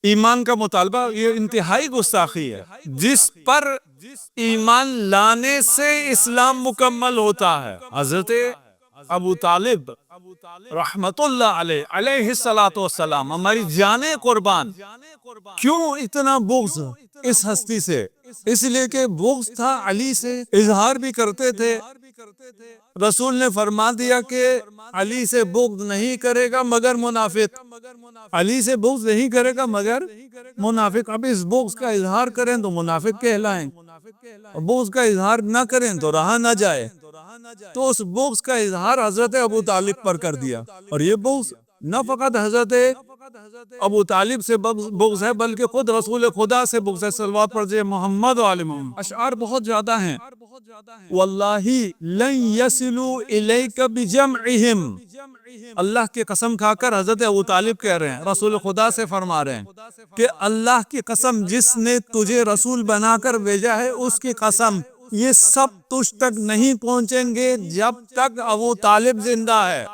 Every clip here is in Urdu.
ایمان کا مطالبہ یہ انتہائی گستاخی ہے، جس پر ایمان لانے سے اسلام مکمل ہوتا ہے۔ حضرت ابو طالب رحمت اللہ علیہ علیہ الصلاۃ والسلام، ہماری جانیں قربان، کیوں اتنا بغض اس ہستی سے؟ اس لیے کہ بغض تھا علی سے، اظہار بھی کرتے تھے۔ رسول نے فرما دیا کہ علی سے بغض نہیں کرے گا مگر منافق، علی سے بغض نہیں کرے گا مگر منافق۔ اب اس بغض کا اظہار کریں تو منافق کہلائیں، بغض کا اظہار نہ کریں تو رہا نہ جائے۔ تو اس بغض کا اظہار حضرت ابو طالب پر کر دیا، اور یہ بغض نہ فقط حضرت ابو طالب سے بغض ہے بلکہ خود رسول خدا سے بغض ہے، صلوات پڑھیے محمد و آل محمد۔ اشعار بہت زیادہ ہیں، واللہ لن یصلوا الیک بجمعہم، اللہ کی قسم کھا کر حضرت ابو طالب کہہ رہے ہیں، رسول خدا سے فرما رہے ہیں کہ اللہ کی قسم جس نے تجھے رسول بنا کر بھیجا ہے اس کی قسم، یہ سب تجھ تک نہیں پہنچیں گے جب تک ابو طالب زندہ ہے۔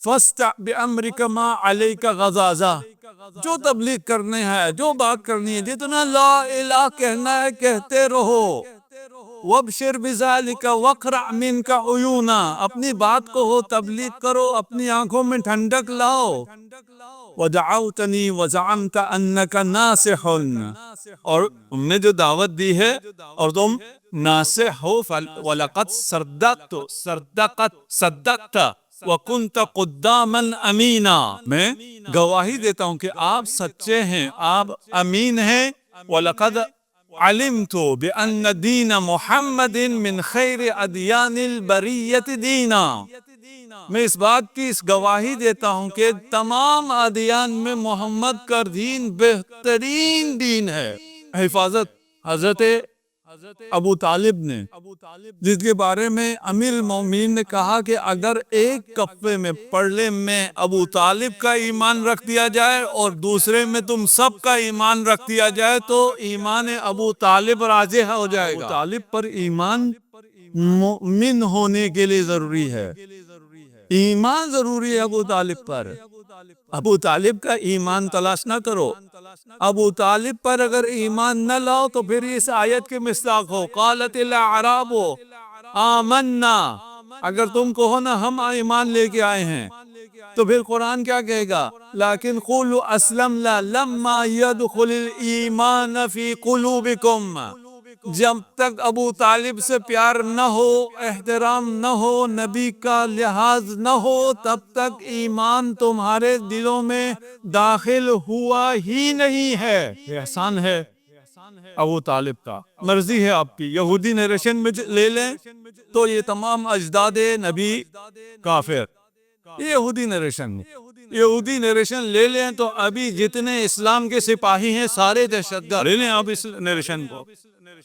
فَاسْتَعْ بِأَمْرِكَ مَا عَلَيْكَ غَضَاضَةٌ، جو تبلیغ کرنے ہے، جو بات کرنی ہے، جتنا لا الہ کہنا ہے کہتے رہو۔ وَابْشِرْ بِذَلِكَ وَاقْرَعْ مِنْكَ عُيُونًا، اپنی بات کو ہو تبلیغ کرو، اپنی آنکھوں میں ٹھنڈک لاؤ۔ وَدَعَوْتَنِي وَزَعَمْتَ أَنَّكَ نَاصِحٌ، اور تم نے جو دعوت دی ہے اور تم ناصح ہو، وَلَقَدْ صَدَّقْتَ وَكُنْتَ قُدَّامًا أَمِينًا، میں گواہی دیتا ہوں کہ آپ سچے ہیں، آپ امین ہیں۔ وَلَقَدْ عَلِمْتُ بِأَنَّ دِينَ مُحَمَّدٍ مِّنْ خَيْرِ أَدْيَانِ الْبَرِيَّةِ دِينًا، میں اس بات کی گواہی دیتا ہوں کہ تمام ادیان میں محمد کا دین بہترین دین ہے۔ حفاظت حضرت ابو طالب نے، جس کے بارے میں امیر المومنین نے کہا کہ اگر ایک کفے میں پرلے میں ابو طالب کا ایمان رکھ دیا جائے اور دوسرے میں تم سب کا ایمان رکھ دیا جائے تو ایمان ابو طالب راجح ہو جائے گا۔ ابو طالب پر ایمان مومن ہونے کے لیے ضروری ہے، ایمان ضروری ہے ابو طالب پر۔ ابو طالب کا ایمان تلاش نہ کرو، ابو طالب پر اگر ایمان نہ لاؤ تو پھر اس آیت کے مصداق ہو، قالت الاعراب آمنا، اگر تم کہو نا ہم ایمان لے کے آئے ہیں تو پھر قرآن کیا کہے گا؟ لیکن قولوا اسلمنا لما يدخل الایمان فی قلوبکم، جب تک ابو طالب سے پیار نہ ہو، احترام نہ ہو، نبی کا لحاظ نہ ہو، تب تک ایمان تمہارے دلوں میں داخل ہوا ہی نہیں ہے۔ یہ احسان ہے ابو طالب کا، مرضی ہے آپ کی۔ یہودی نیریشن میں لے لیں تو یہ تمام اجداد نبی کافر، یہ یہودی نیریشن ہے۔ یہودی نیریشن لے لیں تو ابھی جتنے اسلام کے سپاہی ہیں سارے دہشت گرد، لے لیں آپ اس نیریشن کو۔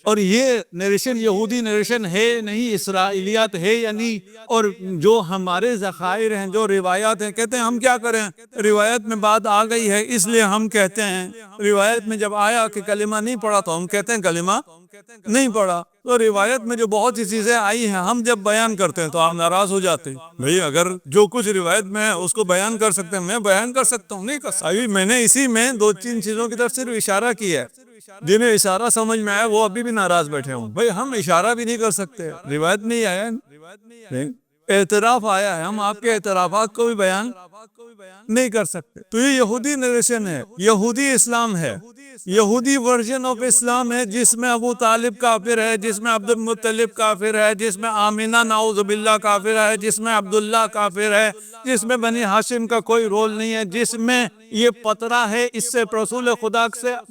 اور یہ نیریشن یہودی نیریشن ہے نہیں، اسرائیلیات ہے یا نہیں۔ اور جو ہمارے ذخائر ہیں، جو روایات ہیں، کہتے ہیں ہم کیا کریں، روایت میں بات آ گئی ہے اس لیے ہم کہتے ہیں، روایت میں جب آیا کہ کلمہ نہیں پڑھا تو ہم کہتے ہیں کلمہ نہیں پڑھا۔ تو روایت میں جو بہت سی چیزیں آئی ہیں ہم جب بیان کرتے ہیں تو آپ ناراض ہو جاتے ہیں۔ بھئی اگر جو کچھ روایت میں ہے اس کو بیان کر سکتے ہیں، میں بیان کر سکتا ہوں، نہیں کر سکتا۔ میں نے اسی میں دو تین چیزوں کی طرف صرف اشارہ کیا ہے، جنہیں اشارہ سمجھ میں آیا وہ ابھی بھی ناراض بیٹھے ہوں۔ بھئی ہم اشارہ بھی نہیں کر سکتے، روایت نہیں آیا، اعتراف آیا ہے، ہم آپ کے اعترافات کو بھی بیان نہیں کر سکتے۔ تو یہ یہودی نیریشن ہے، یہودی اسلام ہے، یہودی ورژن آف اسلام ہے، جس میں ابو طالب کافر ہے، جس میں عبد المطلب کافر ہے، جس میں آمینہ نعوذ باللہ کافر ہے، جس میں عبداللہ کافر ہے، جس میں بنی ہاشم کا کوئی رول نہیں ہے، جس میں یہ پترہ ہے اس سے رسول خدا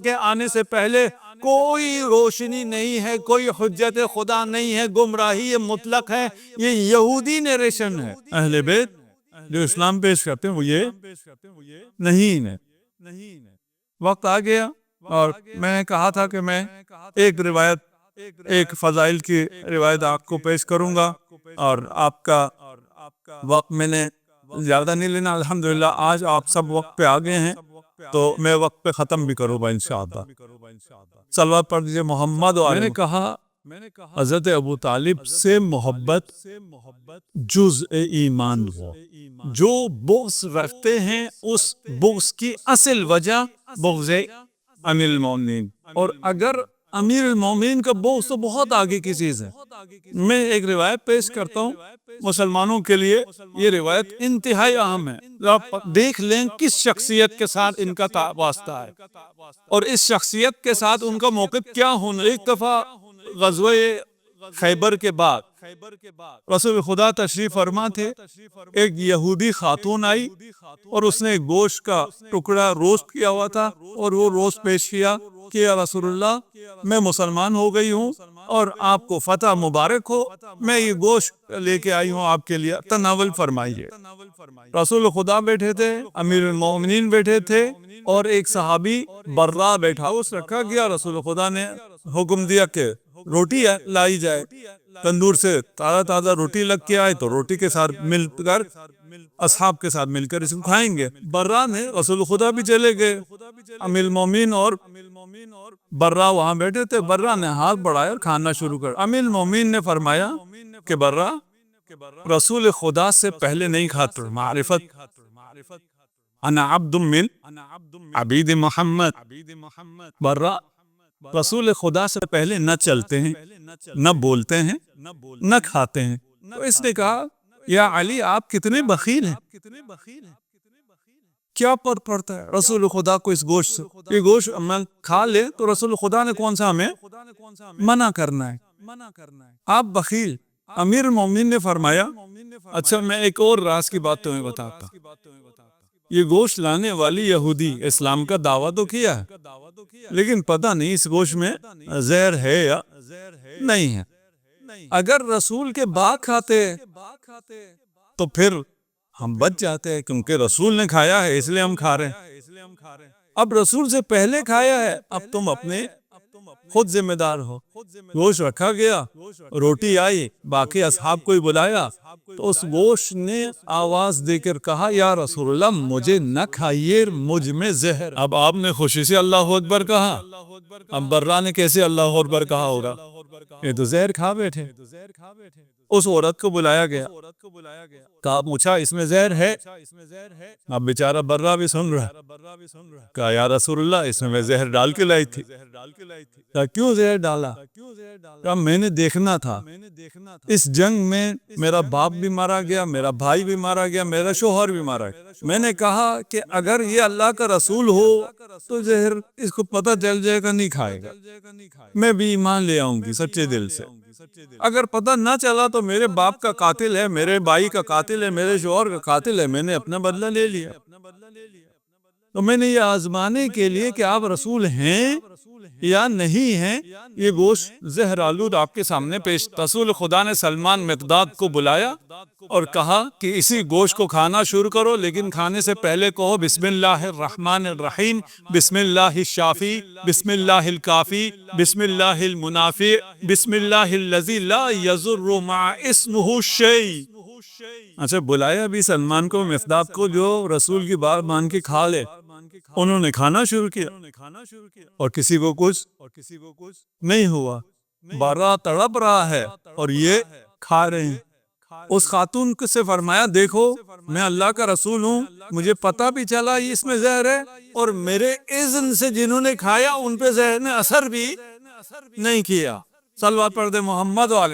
کے آنے سے پہلے کوئی روشنی نہیں ہے، کوئی حجت خدا نہیں ہے، گمراہی مطلق ہے۔ یہ یہودی نیریشن ہے۔ اہل بیت جو اسلام پیش کرتے ہیں وہ یہ نہیں ہے۔ وقت آ گیا اور میں نے کہا تھا کہ میں ایک روایت، ایک فضائل کی روایت آپ کو پیش کروں گا، اور آپ کا وقت میں نے زیادہ نہیں لینا۔ الحمدللہ آج آپ سب وقت پہ آ گئے ہیں تو میں وقت پہ ختم بھی کروں گا انشاءاللہ۔ صلوات پڑھ دیجیے محمد۔ میں نے کہا حضرت ابو طالب سے محبت جزء ایمان ہو، جو بغض رکھتے ہیں اس بغض کی اصل وجہ بغض امیر المومنین، اور اگر امیر المومنین کا بغض تو بہت آگے کی چیز ہے۔ میں ایک روایت پیش کرتا ہوں مسلمانوں کے لیے، یہ روایت انتہائی اہم ہے، آپ دیکھ لیں کس شخصیت کے ساتھ ان کا واسطہ ہے اور اس شخصیت کے ساتھ ان کا موقف کیا ہونا۔ ایک دفعہ غزوہ خیبر کے بعد رسول خدا تشریف فرما تھے، ایک یہودی خاتون آئی اور اس نے گوشت کا ٹکڑا روسٹ کیا ہوا تھا اور وہ روسٹ پیش کیا کہ یا رسول اللہ، میں مسلمان ہو گئی ہوں اور آپ کو فتح مبارک ہو، میں یہ گوشت لے کے آئی ہوں آپ کے لیے، تناول فرمائیے۔ رسول خدا بیٹھے تھے، امیر المومنین بیٹھے تھے اور ایک صحابی برا بیٹھا، اس رکھا گیا۔ رسول خدا نے حکم دیا کہ روٹی لائی جائے، تندور سے تازہ روٹی لگ کے آئے تو روٹی کے ساتھ مل کر اصحاب کے ساتھ مل کر اس کو کھائیں گے۔ برا نے، رسول خدا بھی چلے گئے، امیر المومنین اور برا وہاں بیٹھے تھے۔ برا نے ہاتھ بڑھایا اور کھانا شروع کر۔ امیر المومنین نے فرمایا کہ برا، رسول خدا سے پہلے نہیں کھاتے، معرفت، انا عبد من عبید محمد۔ برا رسول خدا سے پہلے نہ چلتے ہیں، نہ بولتے ہیں، نہ کھاتے ہیں۔ تو اس نے کہا یا علی، آپ کتنے بخیل ہیں، کیا پر پڑتا ہے رسول خدا کو اس گوشت سے؟ یہ گوشت میں کھا لے تو رسول خدا نے کون سا ہمیں منع کرنا ہے؟ آپ بخیل۔ امیر المومنین نے فرمایا اچھا میں ایک اور راز کی بات تمہیں بتاتا، یہ گوشت لانے والی یہودی اسلام کا دعویٰ تو کیا ہے، لیکن پتہ نہیں اس گوشت میں زہر ہے یا نہیں ہے۔ اگر رسول کے بعد کھاتے تو پھر ہم بچ جاتے ہیں، کیونکہ رسول نے کھایا ہے اس لیے ہم کھا رہے ہیں۔ اب رسول سے پہلے کھایا ہے، اب تم اپنے خود ذمہ دار ہو۔ گوشت رکھا گیا، روٹی آئی، باقی اصحاب کو ہی بلایا تو اس گوشت نے آواز دے کر کہا یا رسول اللہ مجھے نہ کھائیے، مجھ میں زہر۔ اب آپ نے خوشی سے اللہ اکبر کہا، اب برا نے کیسے اللہ اکبر کہا ہوگا، یہ تو زہر کھا بیٹھے۔ اس عورت کو بلایا گیا، کہا پوچھا اس میں زہر ہے؟ اب بیچارہ برا بھی سن رہا، کہا یا رسول اللہ اس میں زہر ڈال کے لائی تھی۔ کہا کیوں زہر ڈالا؟ کہا میں نے دیکھنا تھا، اس جنگ میں میرا باپ بھی مارا گیا، میرا بھائی بھی مارا گیا، میرا شوہر بھی مارا گیا۔ میں نے کہا کہ اگر یہ اللہ کا رسول ہو تو زہر اس کو پتہ چل جائے گا، نہیں کھائے گا، میں بھی ایمان لے آؤں گی سچے دل سے۔ اگر پتہ نہ چلا تو میرے باپ کا قاتل ہے، میرے بھائی کا قاتل ہے، میرے شوہر کا قاتل ہے، میں نے اپنا بدلہ لے لیا۔ تو میں نے یہ آزمانے کے لیے کہ آپ رسول ہیں یا نہیں ہیں، یہ گوشت زہر آلود آپ کے سامنے پیش۔ رسول خدا نے سلمان مقداد کو بلایا اور کہا کہ اسی گوشت کو کھانا شروع کرو، لیکن کھانے سے پہلے کہو بسم اللہ الرحمن الرحیم، بسم اللہ الشافی، بسم اللہ الکافی، بسم اللہ المنافع، بسم اللہ الذی لا یضر مع اسمہ شیء۔ اچھا بلایا بھی سلمان کو، مقداد کو، جو رسول کی بات مان کے کھا لے۔ انہوں نے کھانا شروع کیا اور کسی کو کچھ نہیں ہوا، برا تڑپ رہا ہے اور یہ کھا رہے ہیں۔ اس خاتون سے فرمایا دیکھو میں اللہ کا رسول ہوں، مجھے پتہ بھی چلا اس میں زہر ہے، اور میرے اذن سے جنہوں نے کھایا ان پہ زہر نے اثر بھی نہیں کیا۔ صلوات پڑھ دے محمد والے